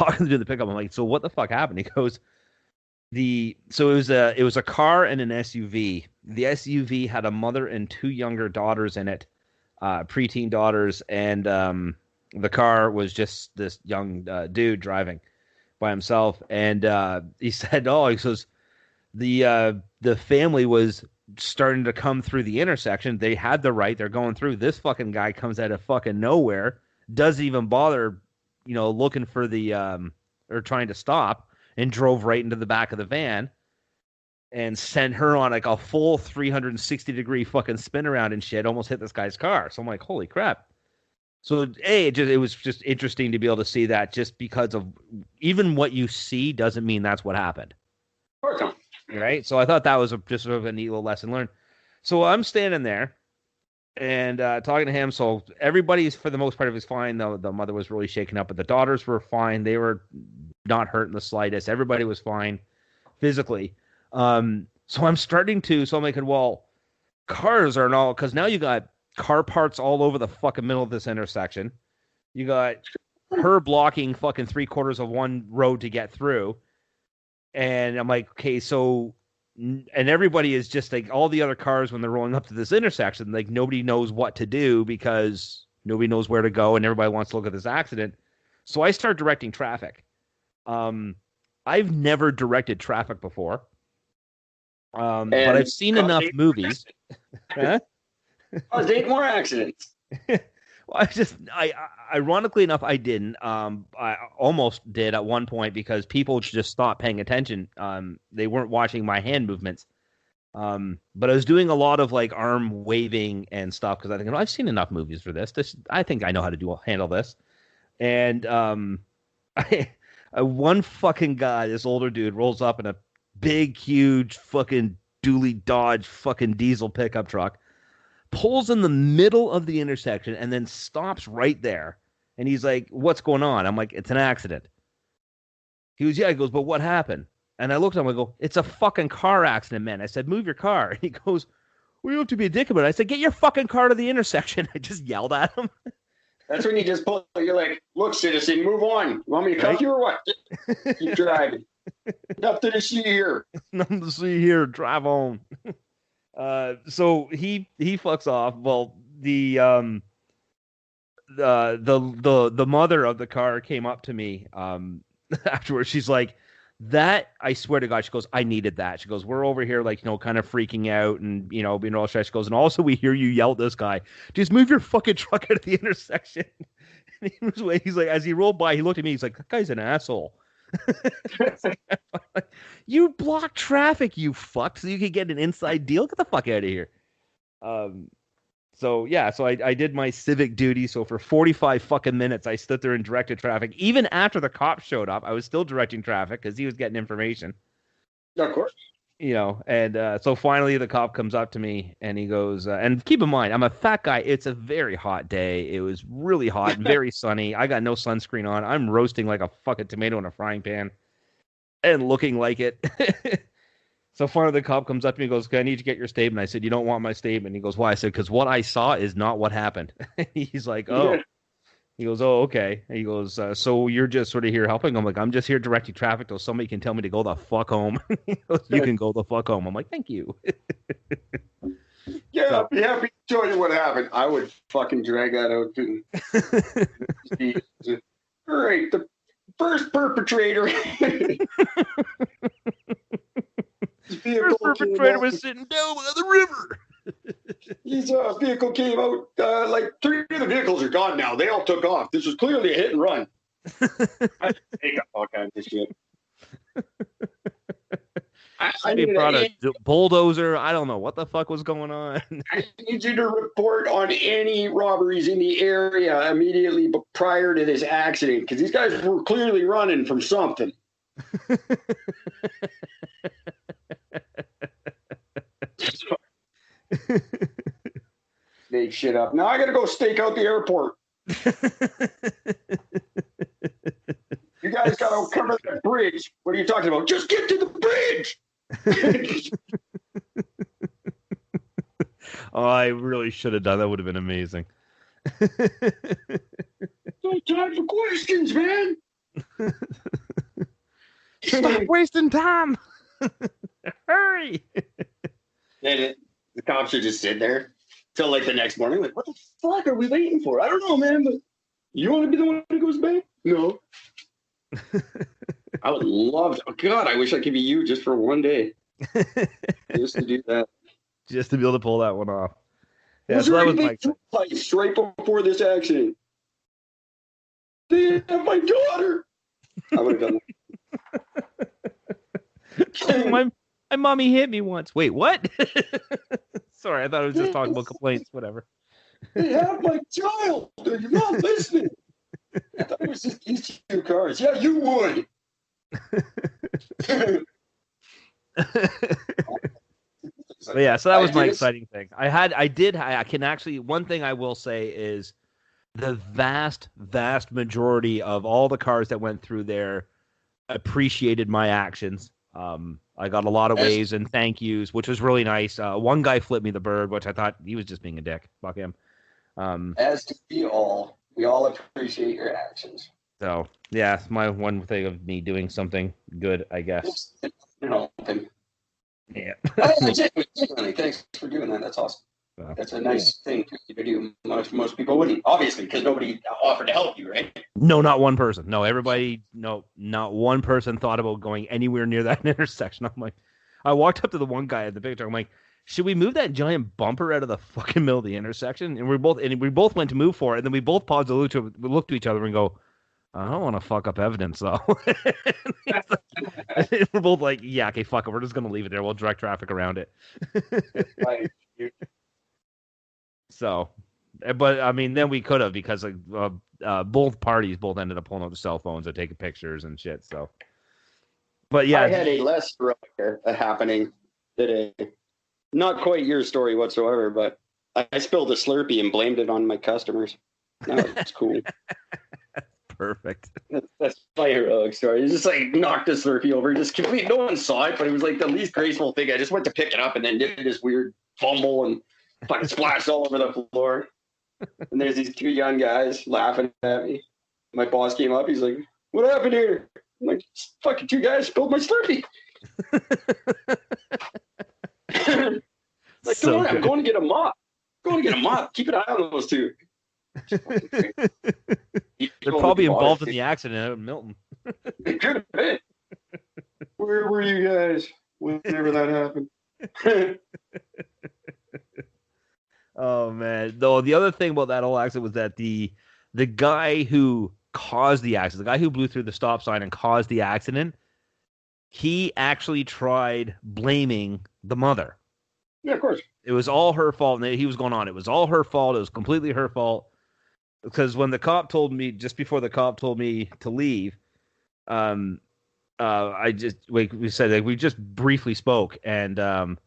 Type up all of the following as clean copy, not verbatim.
talking to the pickup. I'm like, so what the fuck happened? He goes, it was a car and an SUV. The SUV had a mother and two younger daughters in it, preteen daughters, and the car was just this young dude driving by himself. And he said, "Oh, he says the family was starting to come through the intersection. They had the right. They're going through. This fucking guy comes out of fucking nowhere, doesn't even bother, looking for the or trying to stop, and drove right into the back of the van." And sent her on like a full 360-degree fucking spin around and shit, almost hit this guy's car. So I'm like, holy crap. So, it was just interesting to be able to see that, just because of even what you see doesn't mean that's what happened. Right? So I thought that was just sort of a neat little lesson learned. So I'm standing there and talking to him. So everybody's, for the most part, was fine. The mother was really shaken up, but the daughters were fine. They were not hurt in the slightest. Everybody was fine physically. So I'm starting to, so I'm like, well, cars are all, because now you got car parts all over the fucking middle of this intersection. You got her blocking fucking 3/4 of one road to get through. And I'm like, okay, so, and everybody is just like, all the other cars, when they're rolling up to this intersection, like, nobody knows what to do because nobody knows where to go, and everybody wants to look at this accident. So I start directing traffic. I've never directed traffic before. But I've seen enough movies. Huh? Caused 8 more accidents. Well, ironically enough, I didn't. I almost did at one point because people just stopped paying attention. They weren't watching my hand movements. But I was doing a lot of like arm waving and stuff because I think, I've seen enough movies for this. I think I know how to handle this. And one fucking guy, this older dude, rolls up in a big, huge fucking dually Dodge fucking diesel pickup truck, pulls in the middle of the intersection, and then stops right there. And he's like, "What's going on?" I'm like, "It's an accident." He goes, "Yeah." He goes, "But what happened?" And I looked at him, I go, "It's a fucking car accident, man." I said, "Move your car." And he goes, "Well, you have to be a dick about it." I said, "Get your fucking car to the intersection." I just yelled at him. That's when you just pull, you're like, "Look, citizen, move on. You want me to cuff you or what? Keep driving. Nothing to see here. Nothing to see here. Drive on." So he fucks off. Well, the mother of the car came up to me afterwards. She's like, "That, I swear to God," she goes, "I needed that." She goes, "We're over here like, kind of freaking out and, being all stressed." She goes, "And also we hear you yell at this guy. Just move your fucking truck out of the intersection." And he's like, as he rolled by, he looked at me. He's like, "That guy's an asshole." You block traffic, you fuck, so you can get an inside deal. Get the fuck out of here. So I did my civic duty. So for 45 fucking minutes, I stood there and directed traffic. Even after the cops showed up, I was still directing traffic because he was getting information. Of course. And so finally the cop comes up to me and he goes, and keep in mind, I'm a fat guy. It's a very hot day. It was really hot, very sunny. I got no sunscreen on. I'm roasting like a fucking tomato in a frying pan and looking like it. So finally the cop comes up to me and goes, "Okay, I need to get your statement." I said, "You don't want my statement." He goes, "Why?" I said, "Because what I saw is not what happened." He's like, "Oh." He goes, "Oh, okay." And he goes, "So you're just sort of here helping?" I'm like, "I'm just here directing traffic till somebody can tell me to go the fuck home." He goes, "You can go the fuck home." I'm like, "Thank you." Yeah, I'd be happy to tell you what happened. I would fucking drag that out too. All right, the first perpetrator. First perpetrator was sitting down by the river. His vehicle came out, like 3 of the vehicles are gone now. They all took off. This was clearly a hit and run. I take all kinds of shit. I brought a bulldozer. I don't know what the fuck was going on. I need you to report on any robberies in the area immediately prior to this accident, because these guys were clearly running from something. Make shit up. Now I gotta go stake out the airport. You guys gotta cover the bridge. What are you talking about? Just get to the bridge. Oh, I really should have done that. Would have been amazing. No time for questions, man. Stop wasting time. Hurry. And the cops are just sitting there till like the next morning. Like, what the fuck are we waiting for? I don't know, man. But you want to be the one who goes back? No. I would love to. Oh, God, I wish I could be you just for one day. Just to do that. Just to be able to pull that one off. Yeah, Was so there that was anything my twice right before this accident? They have my daughter. I would have done that. my mommy hit me once. Wait, what? Sorry, I thought I was just talking about complaints. Whatever. They have my child. You're not listening. I thought it was just these two cars. Yeah, you would. But yeah, so that was my exciting thing. I can actually, one thing I will say is the vast majority of all the cars that went through there appreciated my actions. I got a lot of waves and thank yous, which was really nice. One guy flipped me the bird, which I thought he was just being a dick. Fuck him. As do we all appreciate your actions. So yeah, it's my one thing of me doing something good, I guess. Yeah. Genuinely, thanks for doing that. That's awesome. That's a nice thing to do. Most people wouldn't, obviously, because nobody offered to help you, right? No, not one person. No, everybody. No, not one person thought about going anywhere near that intersection. I'm like, I walked up to the one guy at the picture. I'm like, should we move that giant bumper out of the fucking middle of the intersection? And we both went to move for it, and then we both paused to look to each other and go, I don't want to fuck up evidence, though. We're both like, yeah, okay, fuck it. We're just going to leave it there. We'll direct traffic around it. Right. So, but, I mean, then we could have because both parties ended up pulling out the cell phones and taking pictures and shit, so. But, yeah. I had a less heroic happening today. Not quite your story whatsoever, but I spilled a Slurpee and blamed it on my customers. That's cool. Perfect. That's my heroic story. It's just like knocked the Slurpee over. Just complete. No one saw it, but it was like the least graceful thing. I just went to pick it up and then did this weird fumble and fucking splashed all over the floor. And there's these two young guys laughing at me. My boss came up. He's like, "What happened here?" I'm like, "Fucking two guys spilled my Slurpee." Like, don't worry, I'm going to get a mop. Keep an eye on those two. They're probably involved in the accident out in Milton. It could have been. Where were you guys whenever that happened? Oh man! Though the other thing about that whole accident was that the guy who caused the accident, the guy who blew through the stop sign and caused the accident, he actually tried blaming the mother. Yeah, of course. It was all her fault, and he was going on. It was all her fault. It was completely her fault. Because when the cop told me, just before the cop told me to leave, we said like, we just briefly spoke, and I'm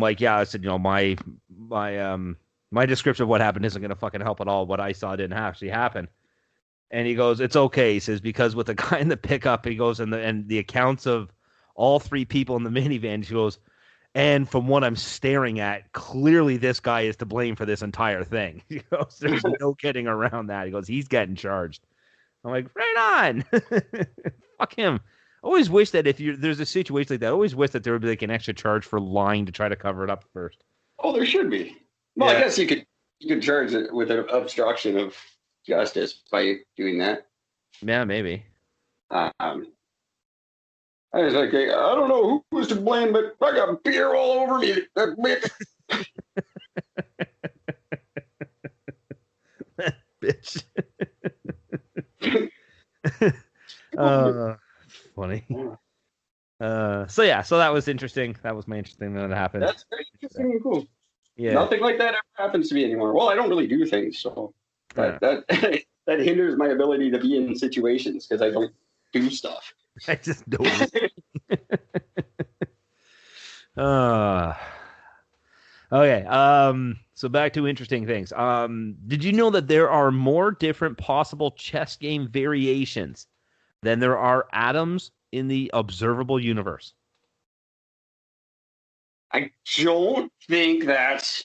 like, yeah, I said, you know, my description of what happened isn't going to fucking help at all. What I saw didn't actually happen. And he goes, it's okay. He says, because with the guy in the pickup, he goes, and the accounts of all three people in the minivan, he goes, and from what I'm staring at, clearly this guy is to blame for this entire thing. He goes, there's no getting around that. He goes, he's getting charged. I'm like, right on. Fuck him. I always wish that if there's a situation like that, I always wish that there would be like an extra charge for lying to try to cover it up first. Oh, there should be. Well, yeah. I guess you could charge it with an obstruction of justice by doing that. Yeah, maybe. I was like, I don't know who was to blame, but I got beer all over me. That bitch. Funny. So that was interesting. That was my interesting thing that happened. That's very interesting and cool. Yeah. Nothing like that ever happens to me anymore. Well, I don't really do things, so that hinders my ability to be in situations because I don't do stuff. I just don't. Okay. So back to interesting things. Did you know that there are more different possible chess game variations than there are atoms in the observable universe? I don't think that's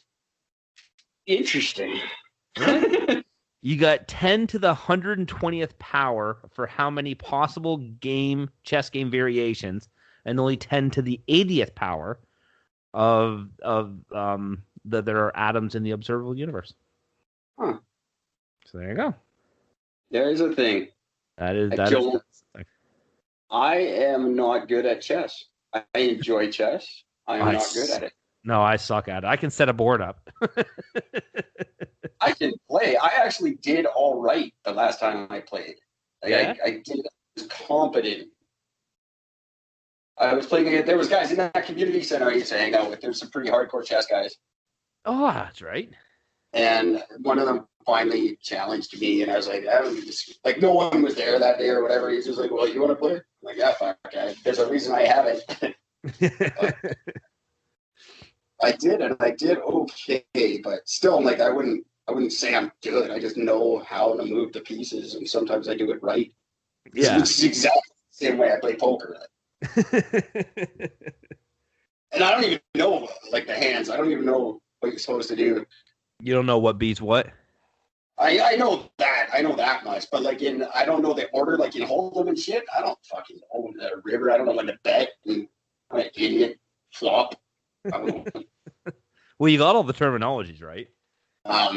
interesting. You got 10 to the 120th power for how many possible chess game variations, and only 10 to the 80th power of that there are atoms in the observable universe. Huh. So there you go. There's a thing. That is I am not good at chess. I enjoy chess. I am not good at it. No, I suck at it. I can set a board up. I can play. I actually did all right the last time I played. Yeah? I was competent. I was playing against, there was guys in that community center I used to hang out with. There's some pretty hardcore chess guys. Oh, that's right. And one of them finally challenged me, and I was like, no one was there that day or whatever. He's just like, well, you want to play? I'm like, yeah, fuck, there's a reason I haven't. I did, and I did okay, but still, I'm like, I wouldn't say I'm good. I just know how to move the pieces, and sometimes I do it right. Yeah. It's exactly the same way I play poker. And I don't even know, like, the hands. I don't even know what you're supposed to do. You don't know what beats what? I know that. I know that much. But, like, I don't know the order, like, in Hold'em and shit. I don't fucking know the river. I don't know when to bet. I'm an idiot. Flop. I don't know. Well, you got all the terminologies, right?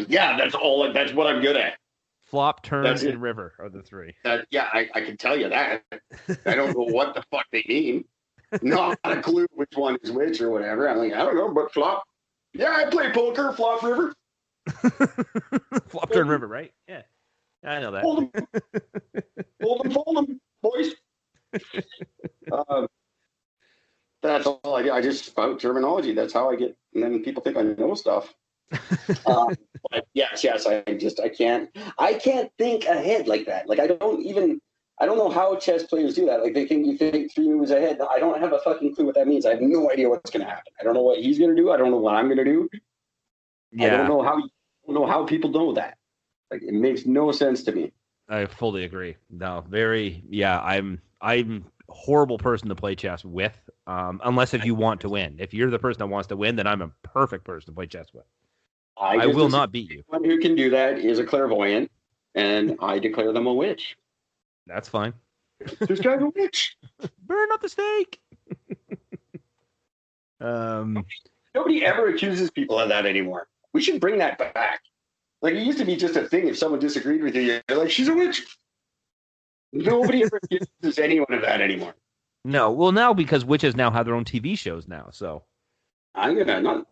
Yeah, that's what I'm good at. Flop, turn, and river are the three. Yeah, I can tell you that. I don't know what the fuck they mean. Not a clue which one is which or whatever. I'm like, I don't know, but flop. Yeah, I play poker, flop, river. Flop, turn, river, right? Yeah. I know that. Fold them, boys. That's all I do. I just spout terminology. That's how I get, and then people think I know stuff. But yes, I can't think ahead like that. Like I don't know how chess players do that. Like they think you think 3 moves ahead. I don't have a fucking clue what that means. I have no idea what's going to happen. I don't know what he's going to do. I don't know what I'm going to do. Yeah. I don't know how people know that. Like it makes no sense to me. I fully agree. No, I'm horrible person to play chess with. Unless if you want to win. If you're the person that wants to win, then I'm a perfect person to play chess with. I will not beat you. Anyone who can do that is a clairvoyant, and I declare them a witch. That's fine. This guy's a witch. Burn up the stake. Nobody ever accuses people of that anymore. We should bring that back. Like it used to be just a thing. If someone disagreed with you, you're like, she's a witch. Nobody ever accuses anyone of that anymore. No, well now because witches now have their own TV shows now, so I'm gonna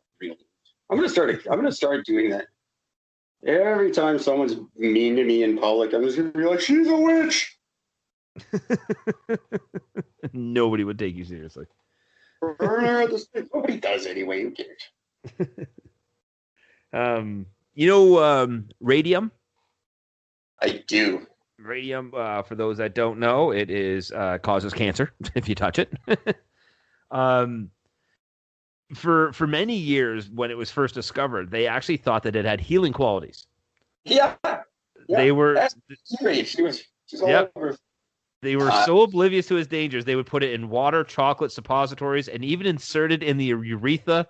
start doing that. Every time someone's mean to me in public, I'm just gonna be like, she's a witch. Nobody would take you seriously. Nobody does anyway. Who cares? Radium? I do. Radium, for those that don't know, it is causes cancer if you touch it. For many years, when it was first discovered, they actually thought that it had healing qualities. Yeah. They were. She's all over. They were so oblivious to its dangers, they would put it in water, chocolate, suppositories, and even insert it in the urethra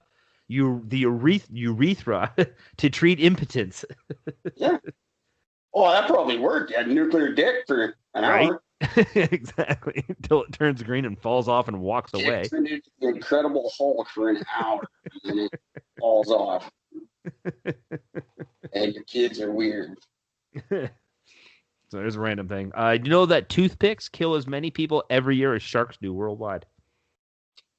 to treat impotence. Yeah. Oh, that probably worked. You had nuclear dick for an hour. Exactly. Until it turns green and falls off and walks away. The Incredible Hulk for an hour, and then it falls off. And your kids are weird. So there's a random thing. Do you know that toothpicks kill as many people every year as sharks do worldwide?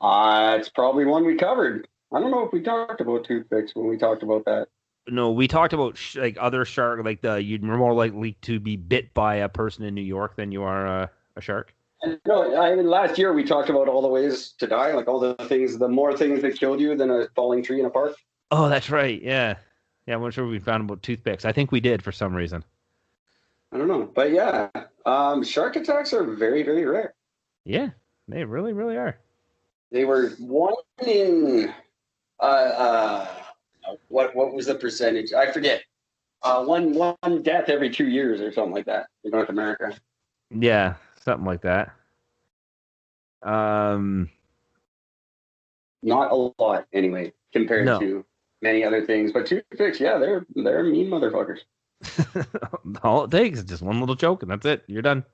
It's probably one we covered. I don't know if we talked about toothpicks when we talked about that. No, we talked about other shark, you're more likely to be bit by a person in New York than you are a shark. No, last year we talked about all the ways to die, like all the more things that killed you than a falling tree in a park. Oh, that's right. Yeah. I'm not sure we found about toothpicks. I think we did for some reason. I don't know. But yeah, shark attacks are very, very rare. Yeah, they really, really are. They were one in... what was the percentage? I forget. One death every 2 years or something like that in North America. Yeah, something like that. Not a lot anyway, compared to many other things. But toothpicks, yeah, they're mean motherfuckers. All it takes is just one little choke, and that's it. You're done.